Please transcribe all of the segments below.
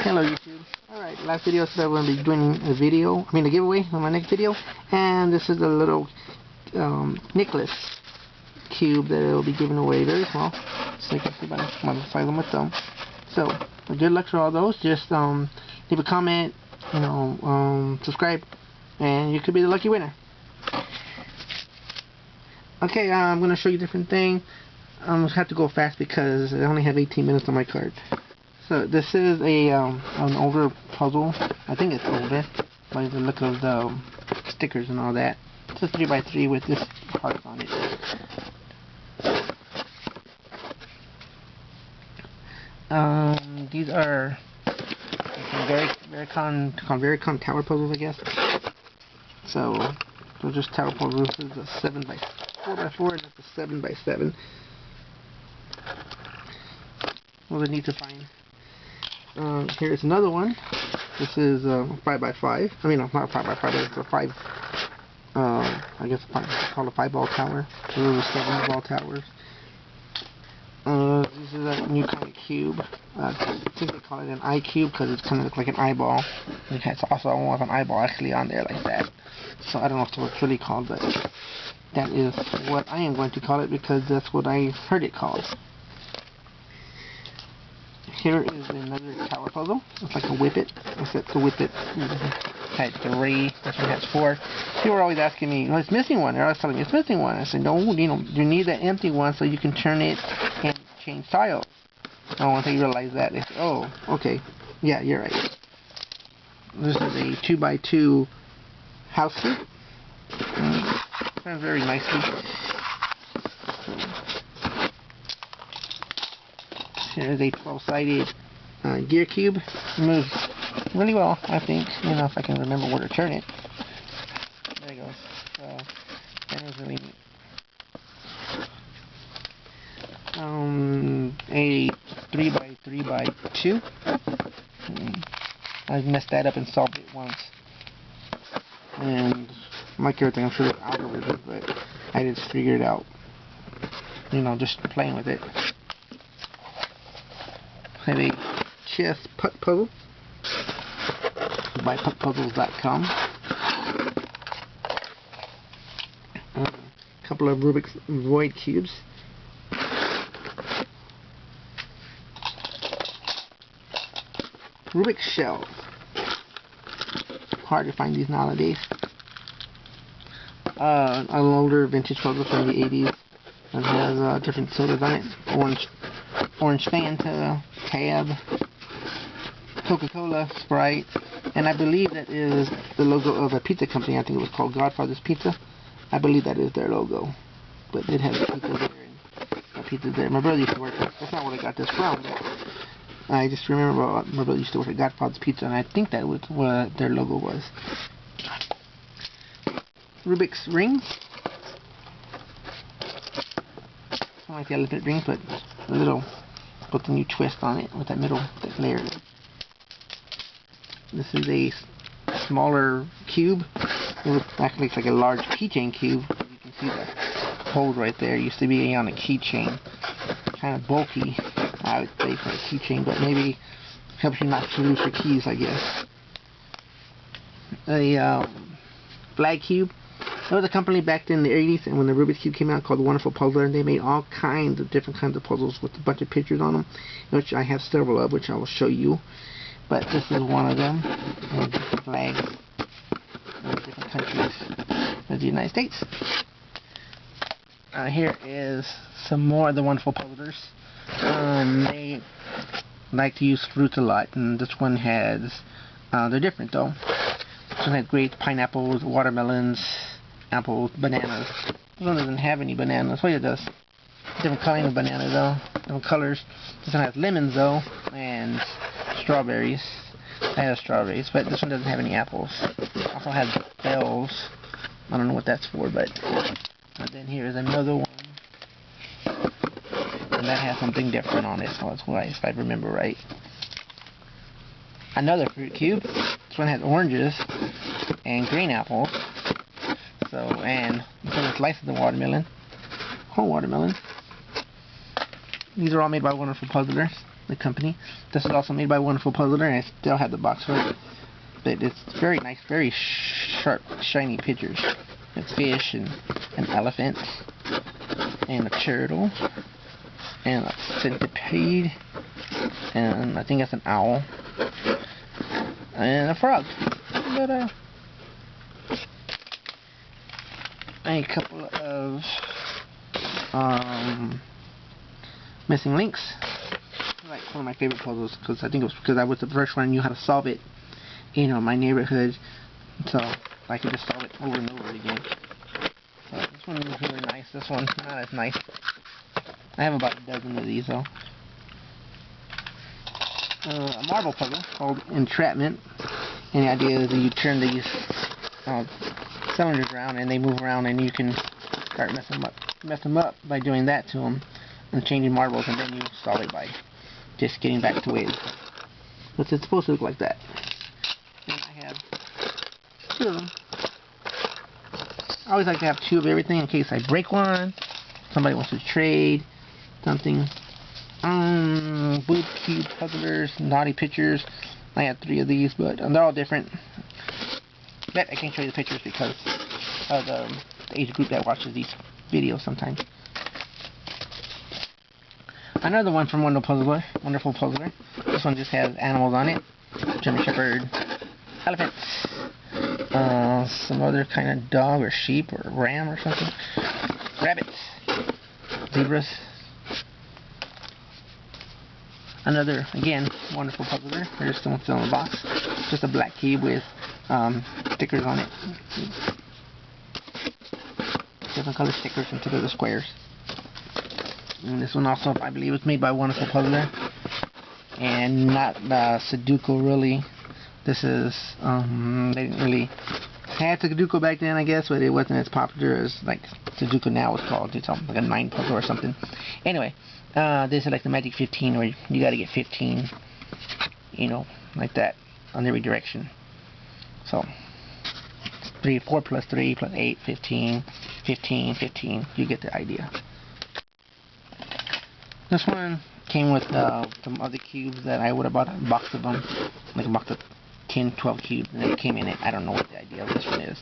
Hello YouTube. Alright, last video said I'm going to be doing a giveaway on my next video, and this is a little necklace cube that will be given away, very small, so you can see by the size of my thumb. So, good luck for all those. Just leave a comment, subscribe, and you could be the lucky winner. Okay, I'm going to show you a different thing. I'm going to have to go fast because I only have 18 minutes on my card. So this is an older puzzle. I think it's older by the look of the stickers and all that. It's a 3x3 with this heart on it. These are very con tower puzzles, I guess. So they're just tower puzzles. This is a 4x4 and that's a 7x7. Well, they need to find. Here's another one. This is 5x5. I mean, not 5x5, but it's a 5. I guess it's called a 5-ball tower. Those are 7-ball towers. This is a new kind of cube. I think they call it an eye cube because it's kind of looks like an eyeball. It has also one with an eyeball actually on there like that. So I don't know what it's really called, but that is what I am going to call it because that's what I heard it called. Here is another tower puzzle. It's like a whippet, except the whippet had 3. This one has 4. People were always asking me, "Oh, it's missing one." They're always telling me it's missing one. I said, "No, you need that empty one so you can turn it and change tiles." And once they realize that, they say, "Oh, okay, yeah, you're right." This is a 2x2 house cube. Turns very nicely. Here's a 12-sided gear cube. It moves really well, I think. If I can remember where to turn it. There it goes. So that was really neat. A 3x3x2. I messed that up and solved it once. And like everything, I'm sure there's algorithms, but I just figured it out. Just playing with it. I have a chess putt puzzle by puttpuzzles.com. A couple of Rubik's void cubes. Rubik's shells. Hard to find these nowadays. An older vintage puzzle from the 80s. It has different sodas on it. Orange Fanta, Tab, Coca-Cola, Sprite, and I believe that is the logo of a pizza company. I think it was called Godfather's Pizza. I believe that is their logo. But it has pizza there and pizza there. My brother used to work there. That's not where I got this from. But I just remember my brother used to work at Godfather's Pizza, and I think that was what their logo was. Rubik's rings. I like the elephant ring, but a little with a new twist on it with that that layer. This is a smaller cube. It actually looks like a large keychain cube. You can see the hold right there. It used to be on a keychain. Kind of bulky, I would say, for a keychain, but maybe helps you not to lose your keys, I guess. A flag cube. There was a company back in the 80s, and when the Rubik's Cube came out, called Wonderful Puzzler, and they made all kinds of different kinds of puzzles with a bunch of pictures on them, which I have several of, which I will show you. But this is one of them. Different flags in different countries of the United States. Here is some more of the Wonderful Puzzlers. They like to use fruits a lot, and this one has, they're different though. This one has grapes, pineapples, watermelons, apples, bananas. This one doesn't have any bananas. Well, it does. Different kind of banana though. Different colors. This one has lemons though, and strawberries. I have strawberries, but this one doesn't have any apples. Also has bells. I don't know what that's for, but. And then here is another one. And that has something different on it, so that's why, if I remember right. Another fruit cube. This one has oranges and green apples. So, and some slices of watermelon. Whole watermelon. These are all made by Wonderful Puzzlers. the company. This is also made by Wonderful Puzzler, and I still have the box for it. But it's very nice, very sharp, shiny pictures. It's fish and an elephant and a turtle and a centipede and I think that's an owl and a frog. But a couple of missing links. Like one of my favorite puzzles, because I think it was because I was the first one and knew how to solve it, you know, in my neighborhood, so I could just solve it over and over again. So this one is really nice. This one not as nice. I have about a dozen of these though. A marble puzzle called Entrapment, and the idea is that you turn these cylinders around and they move around, and you can start mess them up by doing that to them and changing marbles, and then you solve it by just getting back to it. But it's supposed to look like that. And I have two of them. I always like to have two of everything in case I break one, somebody wants to trade something. Boob cube puzzlers, naughty pictures. I have 3 of these, but they're all different. But I can't show you the pictures because of the age group that watches these videos sometimes. Another one from Wonderful Puzzler. This one just has animals on it. German Shepherd, elephants, some other kind of dog or sheep or ram or something, rabbits, zebras. Another, again, Wonderful Puzzler. There's the one still in the box. Just a black cube with stickers on it. Different color stickers into the squares. And this one also, I believe, was made by Wonderful Puzzler, and not Sudoku really. This is they didn't really had Sudoku back then, I guess, but it wasn't as popular as like Sudoku now is called. It's like a 9 puzzle or something. Anyway, this is like the Magic 15, where you got to get 15, you know, like that on every direction. So 4 plus 3 plus 8, 15, 15, 15. You get the idea. This one came with some other cubes that I would have bought a box of them, like a box of 10, 12 cubes, and it came in it. I don't know what the idea of this one is.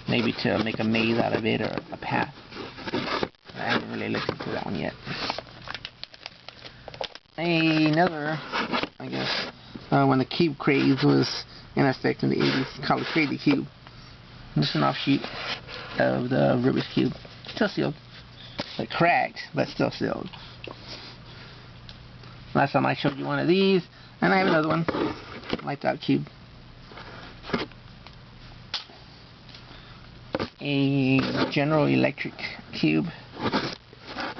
Maybe to make a maze out of it or a path. I haven't really looked into that one yet. Another, I guess, when the cube craze was in effect in the 80s, called the Crazy Cube. This is an offshoot of the Rubik's Cube. Still sealed. Like cracked, but still sealed. Last time I showed you one of these, and I have another one, like that cube. A General Electric cube,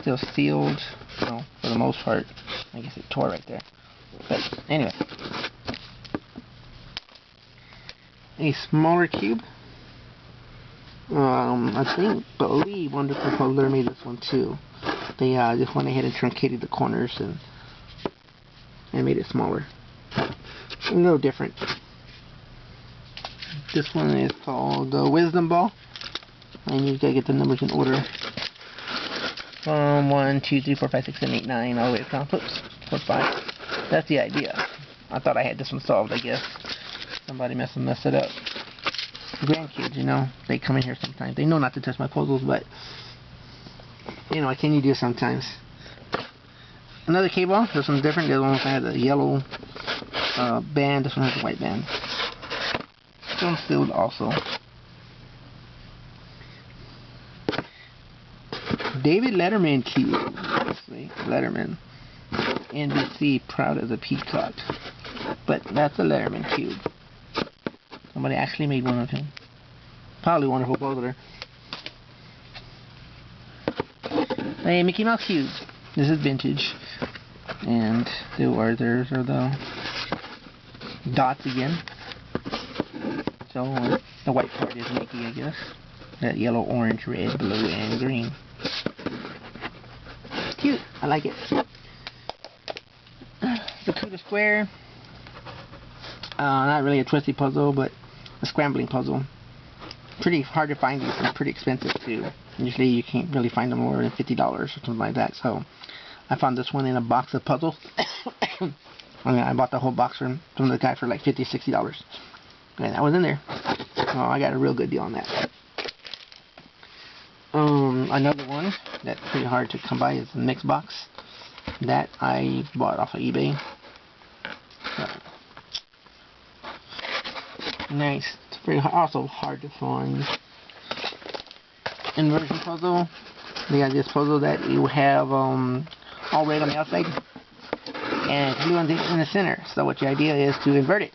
still sealed, well, for the most part. I guess it tore right there. But anyway, a smaller cube. I believe Wonderful Puzzler made this one too. They just went ahead and truncated the corners and made it smaller. A little different. This one is called the Wisdom Ball, and you gotta get the numbers in order from 1, 2, 3, 4, 5, 6, 7, 8, 9 all the way down. Oops, 4, 5. That's the idea. I thought I had this one solved. I guess somebody messed it up. Grandkids, you know, they come in here sometimes. They know not to touch my puzzles, but you know, what can you do sometimes? Another K-ball. This one's different. The other one had a yellow band. This one has a white band. This one's sealed also. David Letterman cube. Obviously, Letterman. NBC, proud as a peacock. But that's a Letterman cube. Somebody actually made one of him. Probably Wonderful Puzzler. A Mickey Mouse cube. This is vintage. And there's the dots again. So the white part is Mickey, I guess. That yellow, orange, red, blue, and green. Cute. I like it. The Cuda Square. Not really a twisty puzzle, but a scrambling puzzle. Pretty hard to find these, and pretty expensive too. Usually you can't really find them lower than $50 or something like that. So I found this one in a box of puzzles. I bought the whole box from the guy for like $50, $60. And that was in there. Oh, I got a real good deal on that. Another one that's pretty hard to come by is the mix box. That I bought off of eBay. Nice. It's very also hard to find. Inversion puzzle. They got this puzzle that you have all red on the outside and blue in the center. So what the idea is to invert it.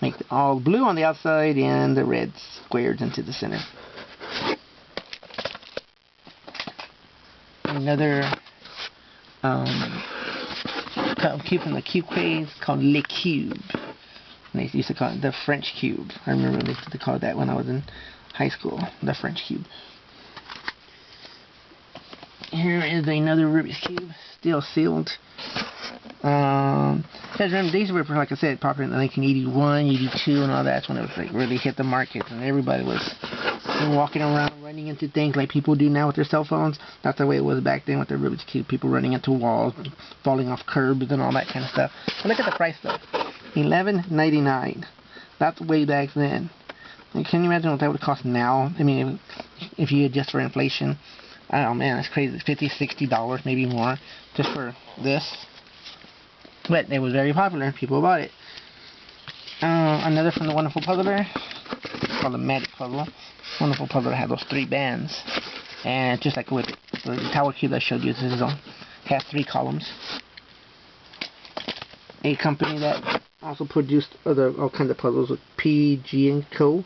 Make all blue on the outside and the red squared into the center. Another cube from the cube craze called Le Cube. And they used to call it the French cube. I remember they used to call it that when I was in high school, the French cube. Here is another Rubik's cube, still sealed. Because remember, these were, like I said, popular in 1981, 82, and all that. That's when it was like really hit the market, and everybody was walking around, running into things like people do now with their cell phones. That's the way it was back then with the Rubik's cube. People running into walls, falling off curbs, and all that kind of stuff. But look at the price though, $11.99. That's way back then. And can you imagine what that would cost now? I mean, if you adjust for inflation. Oh man, that's crazy. $50, $60, maybe more, just for this. But it was very popular. People bought it. Another from the Wonderful Puzzler, called the Magic Puzzle. Wonderful Puzzler had those 3 bands, and just like with the tower cube I showed you, this is has 3 columns. A company that also produced all kinds of puzzles with PG & Co.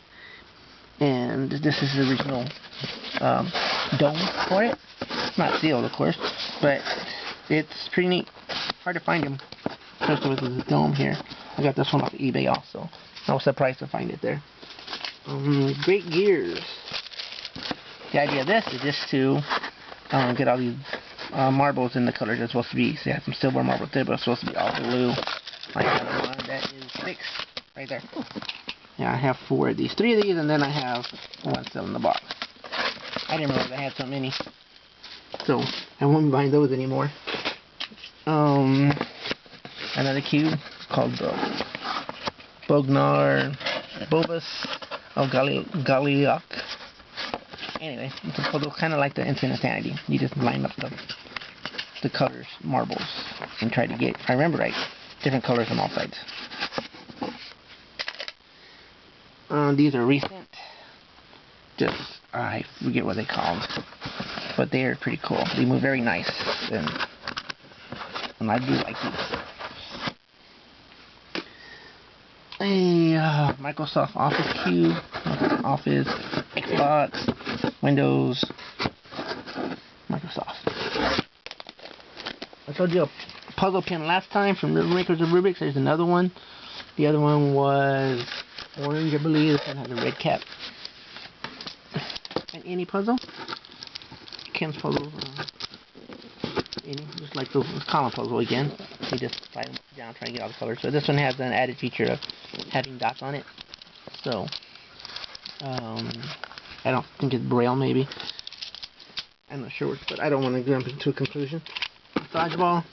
And this is the original dome for it. It's not sealed, of course, but it's pretty neat. Hard to find them, especially with the dome here. I got this one off of eBay also. I was surprised to find it there. Great Gears. The idea of this is just to get all these marbles in the colors they're supposed to be. So you have some silver marbles there, but it's supposed to be all blue. I have one that is 6 right there. Yeah, I have 4 of these. 3 of these, and then I have 1 still in the box. I didn't realize I had so many, so I won't be buying those anymore. Another cube called Bognar Bobus of Galilioc. Anyway, it's a puzzle kind of like the Instant Insanity. You just line up the colors, marbles, and try to get, if I remember right, different colors on all sides. These are recent. Just, I forget what they're called. But they are pretty cool. They move very nice. And I do like these. A Microsoft Office cube. Office, Xbox, Windows, Microsoft. I showed you a puzzle pin last time from the makers of Rubik's. There's another one. The other one was orange, I believe. This one has a red cap. And any puzzle, Ken's puzzle, just like the column puzzle again. You just slide them down, trying to get all the colors. So this one has an added feature of having dots on it. So I don't think it's Braille, maybe. I'm not sure, but I don't want to jump into a conclusion. Massage ball.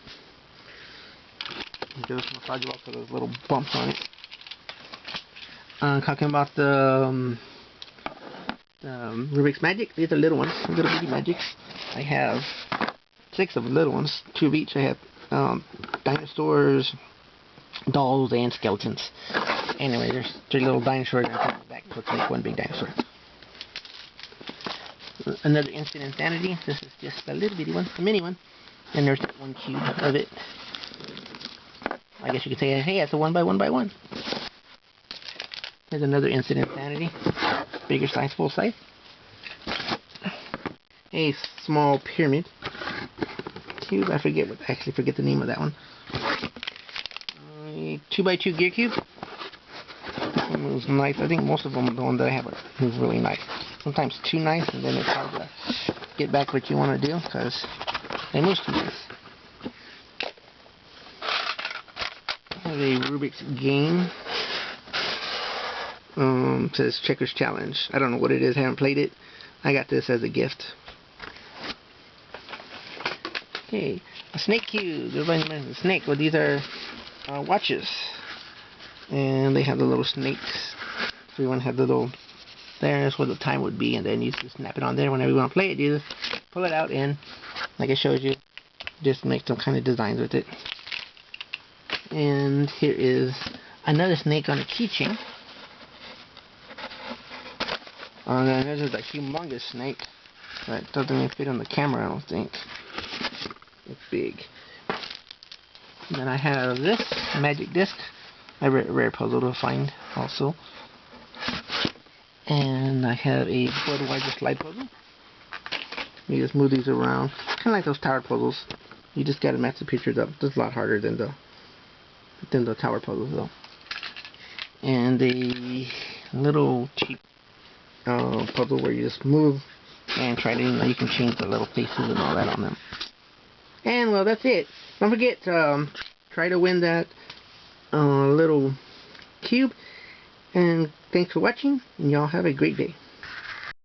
There's a massage ball for those little bumps on it. Talking about the Rubik's Magic. These are little ones, little bitty magics. I have 6 of the little ones, 2 of each. I have dinosaurs, dolls, and skeletons. Anyway, there's 3 little dinosaurs and I put it back to make 1 big dinosaur. Another Instant Insanity. This is just a little bitty one, a mini one. And there's 1 cube of it. I guess you could say, hey, it's a 1 by 1 by 1. There's another Instant Insanity. Bigger size, full size. A small pyramid cube. I actually forget the name of that one. A 2x2 gear cube. This one moves nice. I think most of them, the one that I have, move really nice. Sometimes too nice, and then it's hard to get back what you want to do because they move too nice. I have a Rubik's game. Says Checkers Challenge. I don't know what it is. I haven't played it. I got this as a gift. Okay, a snake cube. Everybody knows a snake. Well, these are watches, and they have the little snakes. So you want to have the little, there's where the time would be, and then you just snap it on there. Whenever you want to play it, you just pull it out, and like I showed you, just make some kind of designs with it. And here is another snake on a keychain. And this is a humongous snake that doesn't even fit on the camera, I don't think. It's big. And then I have this magic disc, a rare puzzle to find also. And I have a Budweiser slide puzzle. You just move these around, kind of like those tower puzzles. You just gotta match the pictures up. It's a lot harder than the tower puzzles though. And a little cheap puzzle where you just move and try to, you can change the little faces and all that on them. And well, that's it. Don't forget, try to win that little cube. And thanks for watching, and y'all have a great day.